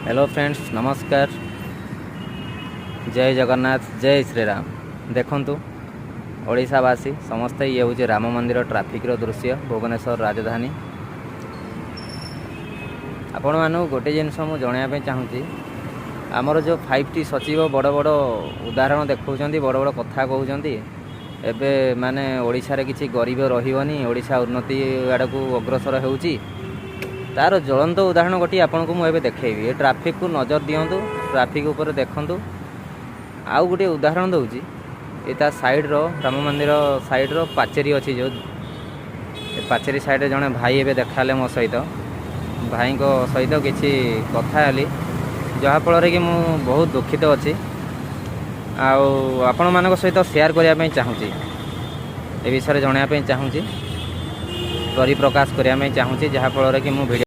Hello friends, नमस्कार। जय जगन्नाथ, जय श्रीराम। देखंतु ओडिशावासी समस्ते ये हूँ राम मंदिर ट्राफिक दृश्य भुवनेश्वर राजधानी। आपण मानू गोटे जिनस मुझे जनवाई चाहूँगी, आमर जो 5T सचिव बड़ बड़ उदाहरण देखा बड़ बड़ कथा कहते एबे माने ओडिशा रे किछि गरीब रहिबनी, ओडिशा उन्नति आड़ को अग्रसर होउची तार ज्वलंत उदाहरण गोटे आपन को मुझे देखी। ये ट्राफिक को नजर दिंतु, ट्राफिक उपर देखु। आउ गोटे उदाहरण दूची, ये साइड रो राम मंदिर साइड रो पाचेरी अच्छी, जो पाचेरी साइड जड़े भाई एवं देखा मो सहित भाई सहित किसी कथा हेली, जहाँफल कि मुझे बहुत दुखित अच्छी। आपण मान सहित शेयर करने चाहूँगी, ए विषय जनवाई चाहूँगी, परिप्रकाश करने चाहूँगी, जहाँफल कि मुझे